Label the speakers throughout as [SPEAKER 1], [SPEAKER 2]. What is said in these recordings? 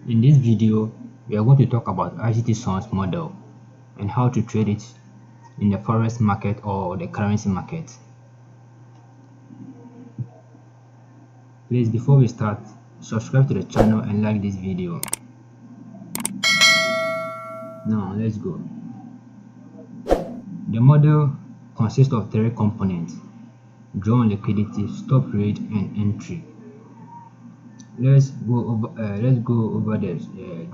[SPEAKER 1] In this video, we are going to talk about ICT Son's model and how to trade it in the forex market or the currency market. Please, before we start, subscribe to the channel and like this video. Now, let's go. The model consists of three components: draw on liquidity, stop rate, and entry. Let's go over the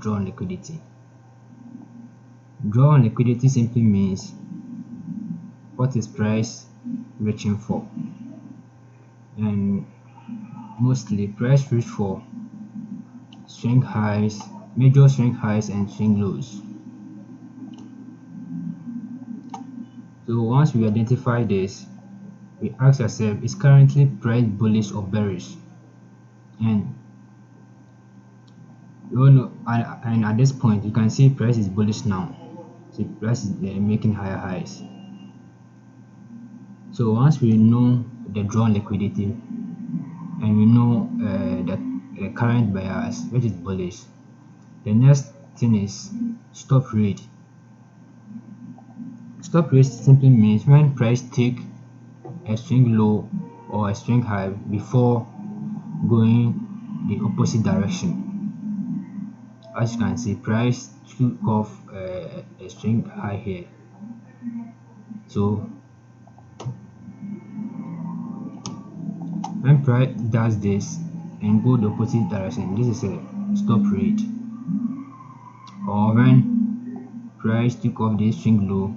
[SPEAKER 1] draw on liquidity. Draw on liquidity simply means what is price reaching for, and mostly price reach for swing highs, major swing highs and swing lows. So once we identify this, we ask ourselves, is currently price bullish or bearish? And and at this point you can see price is bullish now. See, price is making higher highs. So once we know the drawn liquidity and we know that the current bias, which is bullish, the next thing is stop rate. Stop rate simply means when price take a swing low or a swing high before going the opposite direction. As you can see, price took off a swing high here. So when price does this and go the opposite direction, this is a stop rate. Or when price took off this swing low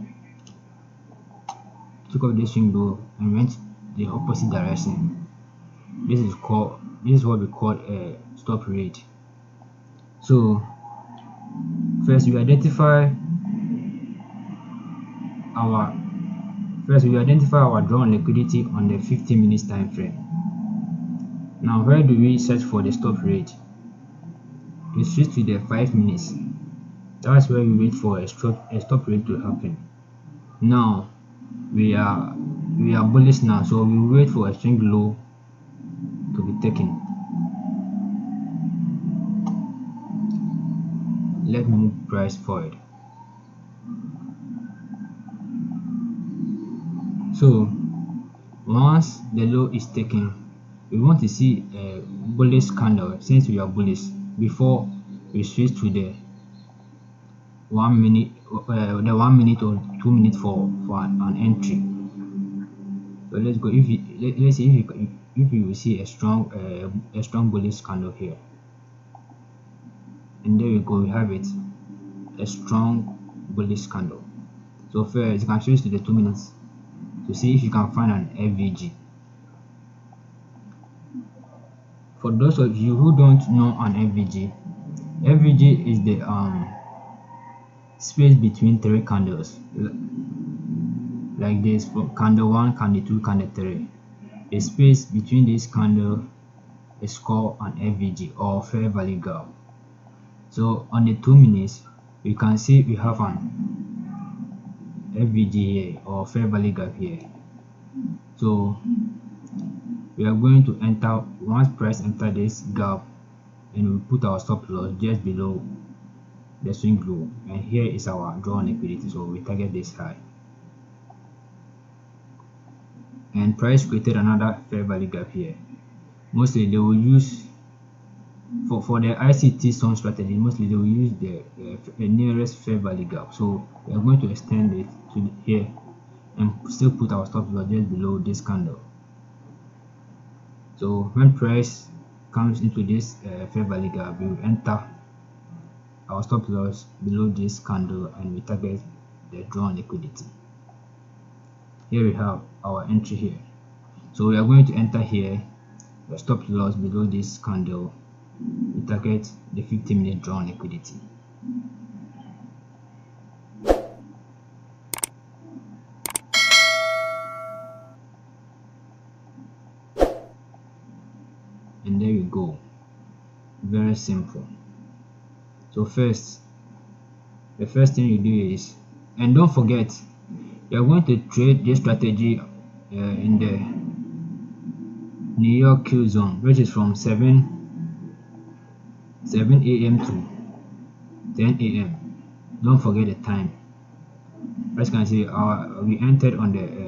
[SPEAKER 1] and went the opposite direction, this is what we call a stop rate. So first we identify our drawn liquidity on the 50 minutes time frame. Now, where do we search for the stop rate? We switch to the 5 minutes. That's where we wait for a stop rate to happen. Now we are bullish now, so we wait for a swing low to be taken. Let's move price forward. So once the low is taken, we want to see a bullish candle. Since we are bullish, before we switch to the 1 minute or 2 minutes for an entry. So let's go. Let's see if you will see a strong bullish candle here, and there we go. We have it, a strong bullish candle. So first you can switch to the 2 minutes to see if you can find an FVG. For those of you who don't know an FVG is the space between three candles, like this, from candle 1, candle 2, candle 3. The space between this candle is called an FVG or fair value gap. So on the 2 minutes, you can see we have an FVG here or fair value gap here. So we are going to enter once price enter this gap, and we put our stop loss just below the swing low, and here is our drawn liquidity. So we target this high, and price created another fair value gap here. Mostly they will use for the ICT Son strategy, mostly they will use the nearest fair value gap. So we are going to extend it to here and still put our stop loss just below this candle. So when price comes into this fair value gap, we will enter our stop loss below this candle and we target the drawn liquidity. Here we have our entry here. So we are going to enter here the stop loss below this candle. We target the 50-minute drawn liquidity. And there you go. Very simple. So the first thing you do is, and don't forget, you are going to trade this strategy in the New York Q zone, which is from 7 7 a.m. to 10 a.m. Don't forget the time. As you can see, we entered on the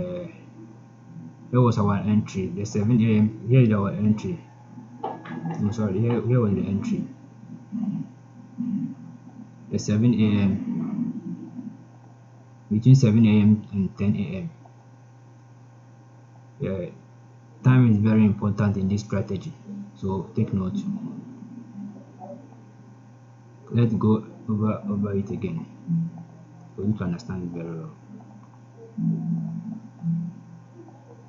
[SPEAKER 1] here was our entry, the 7 a.m. Here is our entry. I'm sorry, here was the entry, the 7 a.m. between 7 a.m. and 10 a.m. Yeah, time is very important in this strategy, so take note. Let's go over it again for you to understand it very well.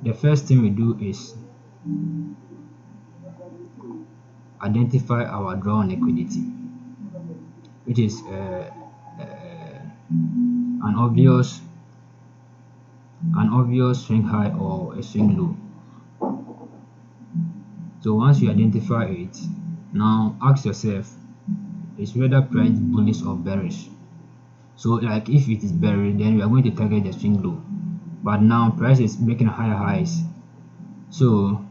[SPEAKER 1] The first thing we do is identify our draw on liquidity, which is an obvious swing high or a swing low. So once you identify it, now ask yourself, is whether price bullish or bearish? So like if it is bearish, then we are going to target the swing low, but now price is making higher highs, so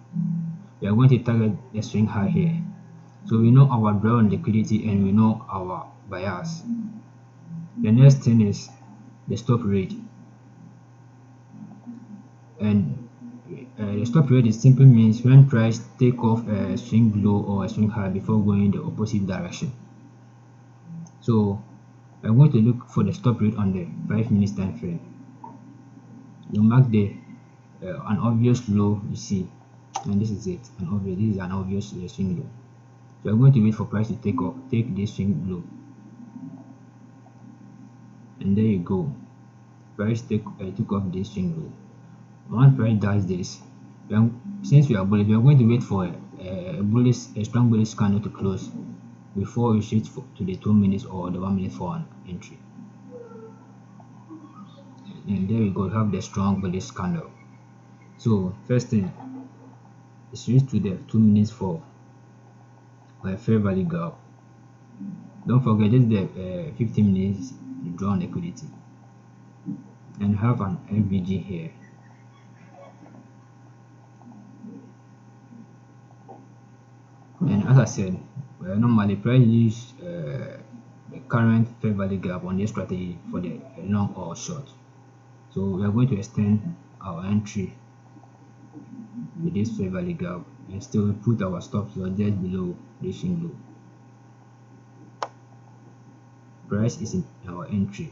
[SPEAKER 1] we are going to target the swing high here. So we know our draw on liquidity and we know our bias. The next thing is the stop rate, and the stop rate is simply means when price take off a swing low or a swing high before going the opposite direction. So I'm going to look for the stop rate on the 5 minutes time frame. You mark the an obvious low, you see, and this is it. This is an obvious swing low. So I'm going to wait for price to take this swing low, and there you go. Price took off this swing low. Once price does this, since we are bullish, we are going to wait for a strong bullish candle to close before we switch to the 2 minutes or the 1 minute for an entry. And there we go, have the strong bullish candle. So first thing, switch to the 2 minutes for a fair value gap. Don't forget, this is the 15 minutes draw on liquidity, and have an FVG here. And as I said, normally price use the current fair value gap on this strategy for the long or short. So we are going to extend our entry with this fair value gap and still put our stop loss just below this swing low. Price is in our entry,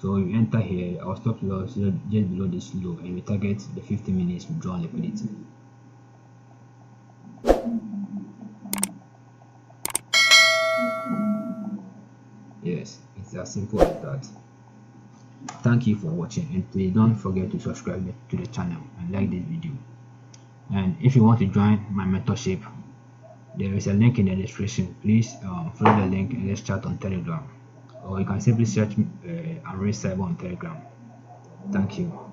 [SPEAKER 1] so we enter here, our stop loss just below this low, and we target the 50 minutes draw on liquidity. Yes, it's as simple as that. Thank you for watching, and please don't forget to subscribe to the channel and like this video. And if you want to join my mentorship, there is a link in the description. Please follow the link and let's chat on Telegram, or you can simply search Unreal Cyber on Telegram. Thank you.